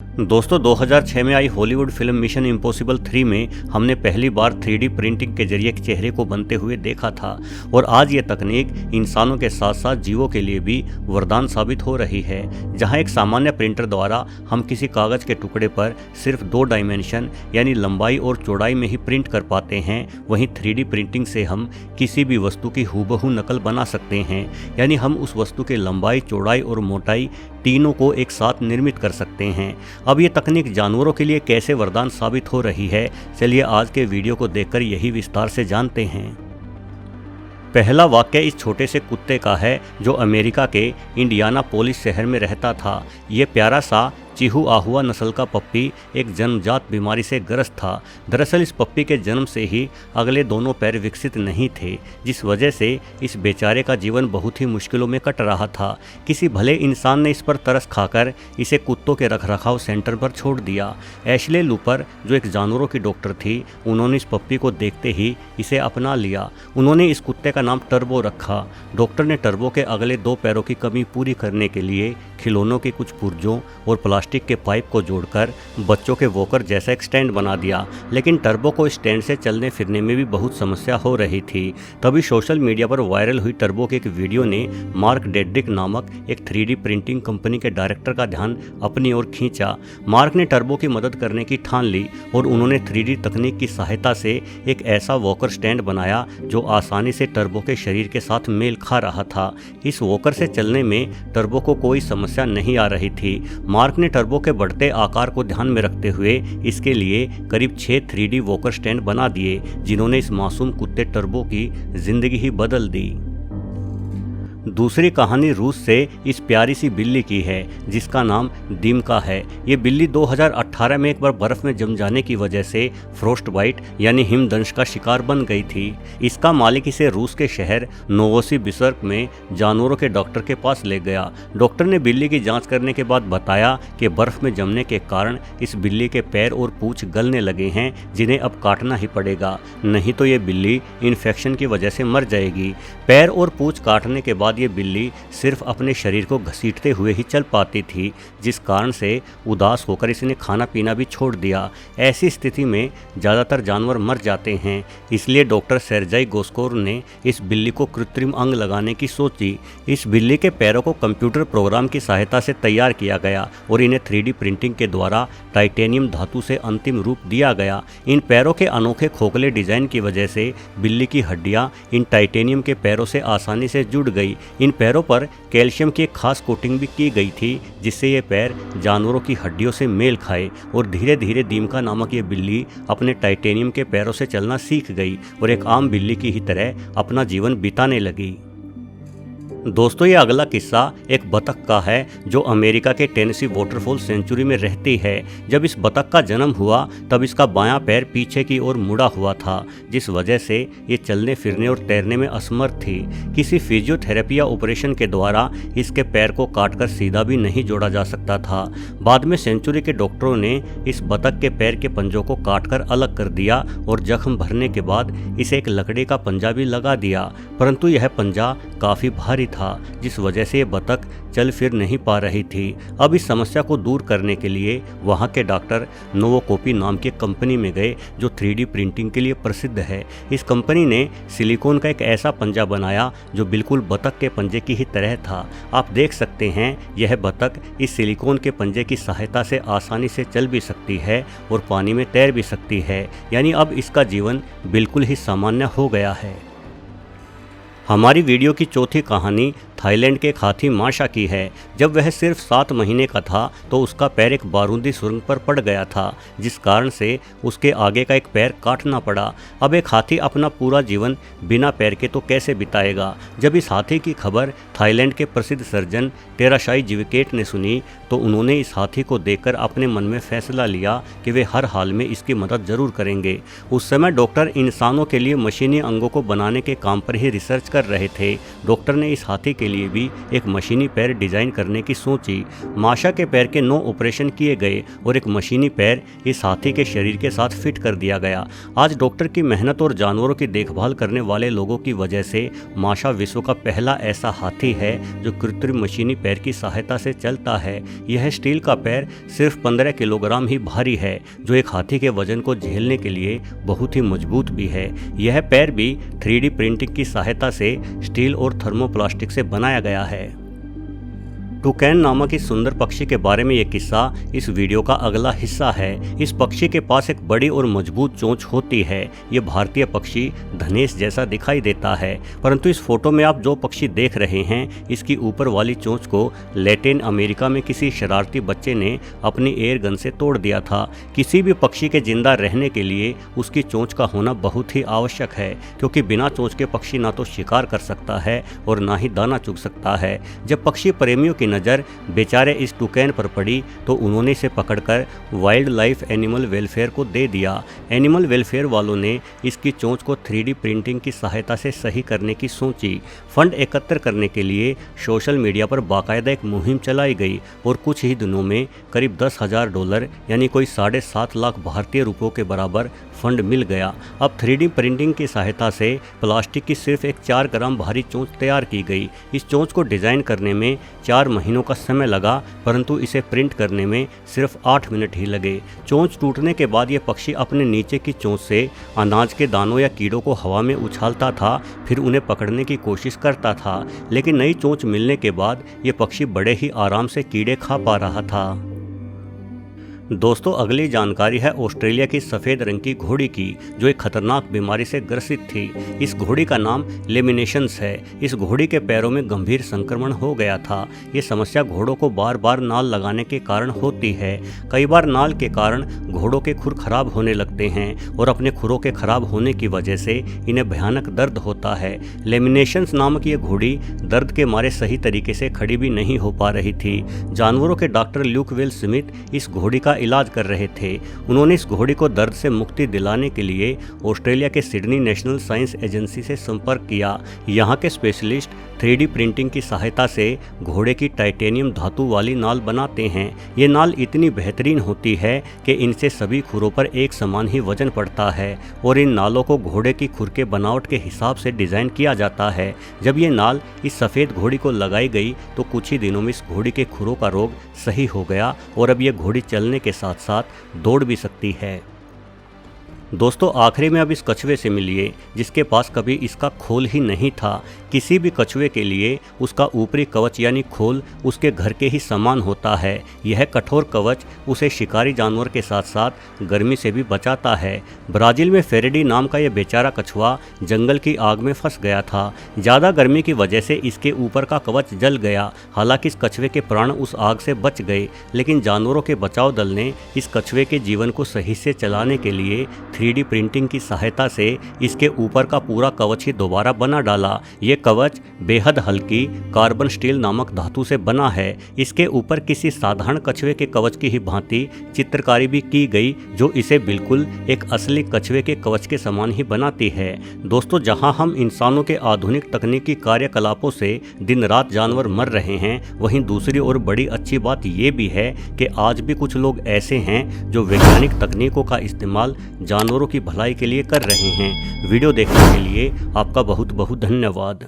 दोस्तों 2006 में आई Hollywood film mission impossible 3 में हमने पहली बार 3D प्रिंटिंग के जरिए एक चेहरे को बनते हुए देखा था और आज ये तकनीक इंसानों के साथ साथ जीवों के लिए भी वरदान साबित हो रही है। जहां एक सामान्य प्रिंटर द्वारा हम किसी कागज के टुकड़े पर सिर्फ 2 डायमेंशन यानी लंबाई और चौड़ाई में ही प्रिंट कर पाते हैं, वहीं 3D प्रिंटिंग से हम किसी भी वस्तु की हूबहू नकल बना सकते हैं। यानी हम उस वस्तु के लंबाई, चौड़ाई और मोटाई तीनों को एक साथ निर्मित कर सकते हैं। अब ये तकनीक जानवरों के लिए कैसे वरदान साबित हो रही है, चलिए आज के वीडियो को देखकर यही विस्तार से जानते हैं। पहला वाक्य इस छोटे से कुत्ते का है जो अमेरिका के इंडियानापोलिस शहर में रहता था। ये प्यारा सा चिहुआहुआ नस्ल का पप्पी एक जन्मजात बीमारी से ग्रस्त था। दरअसल इस पप्पी के जन्म से ही अगले दोनों पैर विकसित नहीं थे, जिस वजह से इस बेचारे का जीवन बहुत ही मुश्किलों में कट रहा था। किसी भले इंसान ने इस पर तरस खाकर इसे कुत्तों के रखरखाव सेंटर पर छोड़ दिया। एशले लूपर जो एक जानवरों की डॉक्टर थी, उन्होंने इस पप्पी को देखते ही इसे अपना लिया। उन्होंने इस कुत्ते का नाम टर्बो रखा। डॉक्टर ने टर्बो के अगले 2 पैरों की कमी पूरी करने के लिए खिलौनों के कुछ पुर्जों और प्लास्टिक के पाइप को जोड़कर बच्चों के वॉकर जैसा एक स्टैंड बना दिया। लेकिन टर्बो को स्टैंड से चलने फिरने में भी बहुत समस्या हो रही थी। तभी सोशल मीडिया पर वायरल हुई टर्बो के एक वीडियो ने मार्क डेड्रिक नामक एक 3D प्रिंटिंग कंपनी के डायरेक्टर का ध्यान अपनी ओर खींचा। मार्क ने टर्बो की मदद करने की ठान ली और उन्होंने 3D तकनीक की सहायता से एक ऐसा वॉकर स्टैंड बनाया जो आसानी से टर्बो के शरीर के साथ मेल खा रहा था। इस वॉकर से चलने में टर्बो को कोई समस्या नहीं आ रही थी। मार्क ने टर्बो के बढ़ते आकार को ध्यान में रखते हुए इसके लिए करीब 6 3D वॉकर स्टैंड बना दिए, जिन्होंने इस मासूम कुत्ते टर्बो की जिंदगी ही बदल दी। दूसरी कहानी रूस से इस प्यारी सी बिल्ली की है जिसका नाम दीमका है। ये बिल्ली 2018 में एक बार बर्फ में जम जाने की वजह से फ्रोस्ट बाइट यानी हिमदंश का शिकार बन गई थी। इसका मालिक इसे रूस के शहर नोवोसिबिर्स्क में जानवरों के डॉक्टर के पास ले गया। डॉक्टर ने बिल्ली की जांच करने के बाद बताया कि बर्फ में जमने के कारण इस बिल्ली के पैर और पूंछ गलने लगे हैं, जिन्हें अब काटना ही पड़ेगा, नहीं तो ये बिल्ली इन्फेक्शन की वजह से मर जाएगी। पैर और पूंछ काटने के बाद ये बिल्ली सिर्फ अपने शरीर को घसीटते हुए ही चल पाती थी, जिस कारण से उदास होकर इसने खाना पीना भी छोड़ दिया। ऐसी स्थिति में ज़्यादातर जानवर मर जाते हैं, इसलिए डॉक्टर सेर्जाई गोस्कोर ने इस बिल्ली को कृत्रिम अंग लगाने की सोची। इस बिल्ली के पैरों को कंप्यूटर प्रोग्राम की सहायता से तैयार किया गया और इन्हें 3D प्रिंटिंग के द्वारा टाइटेनियम धातु से अंतिम रूप दिया गया। इन पैरों के अनोखे खोखले डिजाइन की वजह से बिल्ली की हड्डियां इन टाइटेनियम के पैरों से आसानी से जुड़ गई। इन पैरों पर कैल्शियम की एक खास कोटिंग भी की गई थी, जिससे ये पैर जानवरों की हड्डियों से मेल खाए और धीरे धीरे दीमका नामक ये बिल्ली अपने टाइटेनियम के पैरों से चलना सीख गई और एक आम बिल्ली की ही तरह अपना जीवन बिताने लगी। दोस्तों ये अगला किस्सा एक बतख का है जो अमेरिका के टेनेसी वाटरफॉल सेंचुरी में रहती है। जब इस बतख का जन्म हुआ तब इसका बायां पैर पीछे की ओर मुड़ा हुआ था, जिस वजह से ये चलने फिरने और तैरने में असमर्थ थी। किसी फिजियोथेरेपी या ऑपरेशन के द्वारा इसके पैर को काटकर सीधा भी नहीं जोड़ा जा सकता था। बाद में सेंचुरी के डॉक्टरों ने इस बतख के पैर के पंजों को काटकर अलग कर दिया और जख्म भरने के बाद इसे एक लकड़ी का पंजा भी लगा दिया, परंतु यह पंजा काफ़ी भारी था, जिस वजह से ये बतख चल फिर नहीं पा रही थी। अब इस समस्या को दूर करने के लिए वहाँ के डॉक्टर नोवोकोपी नाम की कंपनी में गए जो 3D प्रिंटिंग के लिए प्रसिद्ध है। इस कंपनी ने सिलिकॉन का एक ऐसा पंजा बनाया जो बिल्कुल बतख के पंजे की ही तरह था। आप देख सकते हैं यह बतख इस सिलिकॉन के पंजे की सहायता से आसानी से चल भी सकती है और पानी में तैर भी सकती है, यानी अब इसका जीवन बिल्कुल ही सामान्य हो गया है। हमारी वीडियो की चौथी कहानी थाईलैंड के एक हाथी माशा की है। जब वह सिर्फ 7 महीने का था तो उसका पैर एक बारूदी सुरंग पर पड़ गया था, जिस कारण से उसके आगे का एक पैर काटना पड़ा। अब एक हाथी अपना पूरा जीवन बिना पैर के तो कैसे बिताएगा। जब इस हाथी की खबर थाईलैंड के प्रसिद्ध सर्जन टेराशाई जिविकेट ने सुनी तो उन्होंने इस हाथी को देखकर अपने मन में फैसला लिया कि वे हर हाल में इसकी मदद जरूर करेंगे। उस समय डॉक्टर इंसानों के लिए मशीनी अंगों को बनाने के काम पर ही रिसर्च कर रहे थे। डॉक्टर ने इस हाथी के के लिए भी एक मशीनी पैर डिजाइन करने की सोची। माशा के पैर के 9 ऑपरेशन किए गए और एक मशीनी पैर इस हाथी के शरीर के साथ फिट कर दिया गया। आज डॉक्टर की मेहनत और जानवरों की देखभाल करने वाले लोगों की वजह से माशा विश्व का पहला ऐसा हाथी है जो कृत्रिम मशीनी पैर की सहायता से चलता है। यह स्टील का पैर सिर्फ 15 किलोग्राम ही भारी है, जो एक हाथी के वजन को झेलने के लिए बहुत ही मजबूत भी है। यह पैर भी 3D प्रिंटिंग की सहायता से स्टील और थर्मोप्लास्टिक से बनाया गया है। टुकैन नामक इस सुंदर पक्षी के बारे में ये किस्सा इस वीडियो का अगला हिस्सा है। इस पक्षी के पास एक बड़ी और मजबूत चोंच होती है। ये भारतीय पक्षी धनेश जैसा दिखाई देता है, परंतु इस फोटो में आप जो पक्षी देख रहे हैं, इसकी ऊपर वाली चोंच को लैटिन अमेरिका में किसी शरारती बच्चे ने अपनी एयर गन से तोड़ दिया था। किसी भी पक्षी के जिंदा रहने के लिए उसकी चोंच का होना बहुत ही आवश्यक है, क्योंकि बिना चोंच के पक्षी ना तो शिकार कर सकता है और ना ही दाना चुग सकता है। जब पक्षी प्रेमियों की नज़र बेचारे इस टुकैन पर पड़ी तो उन्होंने इसे पकड़कर वाइल्ड लाइफ एनिमल वेलफेयर को दे दिया। एनिमल वेलफेयर वालों ने इसकी चोंच को 3D प्रिंटिंग की सहायता से सही करने की सोची। फंड एकत्र करने के लिए सोशल मीडिया पर बाकायदा एक मुहिम चलाई गई और कुछ ही दिनों में करीब $10,000 यानी कोई 7.5 लाख भारतीय रुपयों के बराबर फंड मिल गया। अब 3D प्रिंटिंग की सहायता से प्लास्टिक की सिर्फ एक 4 ग्राम भारी चोंच तैयार की गई। इस चोंच को डिज़ाइन करने में 4 महीनों का समय लगा, परंतु इसे प्रिंट करने में सिर्फ 8 मिनट ही लगे। चोंच टूटने के बाद ये पक्षी अपने नीचे की चोंच से अनाज के दानों या कीड़ों को हवा में उछालता था, फिर उन्हें पकड़ने की कोशिश करता था। लेकिन नई चोंच मिलने के बाद ये पक्षी बड़े ही आराम से कीड़े खा पा रहा था। दोस्तों, अगली जानकारी है ऑस्ट्रेलिया की सफ़ेद रंग की घोड़ी की, जो एक खतरनाक बीमारी से ग्रसित थी। इस घोड़ी का नाम लेमिनेशंस है। इस घोड़ी के पैरों में गंभीर संक्रमण हो गया था। ये समस्या घोड़ों को बार बार नाल लगाने के कारण होती है। कई बार नाल के कारण घोड़ों के खुर खराब होने लगते हैं और अपने खुरों के खराब होने की वजह से इन्हें भयानक दर्द होता है। लेमिनेशंस नामक ये घोड़ी दर्द के मारे सही तरीके से खड़ी भी नहीं हो पा रही थी। जानवरों के डॉक्टर ल्यूक वेल स्मिथ इस घोड़ी का इलाज कर रहे थे। उन्होंने इस घोड़ी को दर्द से मुक्ति दिलाने के लिए ऑस्ट्रेलिया के सिडनी नेशनल साइंस एजेंसी से संपर्क किया। यहाँ के स्पेशलिस्ट 3D प्रिंटिंग की सहायता से घोड़े की टाइटेनियम धातु वाली नाल बनाते हैं। ये नाल इतनी बेहतरीन होती है कि इनसे सभी खुरों पर एक समान ही वजन पड़ता है और इन नालों को घोड़े की खुर के बनावट के हिसाब से डिज़ाइन किया जाता है। जब ये नाल इस सफ़ेद घोड़ी को लगाई गई तो कुछ ही दिनों में इस घोड़ी के खुरों का रोग सही हो गया और अब ये घोड़ी चलने के साथ साथ दौड़ भी सकती है। दोस्तों, आखिरी में अब इस कछुए से मिलिए जिसके पास कभी इसका खोल ही नहीं था। किसी भी कछुए के लिए उसका ऊपरी कवच यानी खोल उसके घर के ही समान होता है। यह कठोर कवच उसे शिकारी जानवर के साथ साथ गर्मी से भी बचाता है। ब्राज़ील में फेरेडी नाम का यह बेचारा कछुआ जंगल की आग में फंस गया था। ज़्यादा गर्मी की वजह से इसके ऊपर का कवच जल गया। हालांकि इस कछुए के प्राण उस आग से बच गए, लेकिन जानवरों के बचाव दल ने इस कछुए के जीवन को सही से चलाने के लिए 3D प्रिंटिंग की सहायता से इसके ऊपर का पूरा कवच ही दोबारा बना डाला। ये कवच बेहद हल्की कार्बन स्टील नामक धातु से बना है। इसके ऊपर किसी साधारण कछुए के कवच की ही भांति चित्रकारी भी की गई, जो इसे बिल्कुल एक असली कछुए के कवच के समान ही बनाती है। दोस्तों, जहां हम इंसानों के आधुनिक तकनीकी कार्यकलापों से दिन रात जानवर मर रहे हैं, वहीं दूसरी ओर बड़ी अच्छी बात ये भी है कि आज भी कुछ लोग ऐसे हैं जो वैज्ञानिक तकनीकों का इस्तेमाल जानवरों की भलाई के लिए कर रहे हैं। वीडियो देखने के लिए आपका बहुत बहुत धन्यवाद।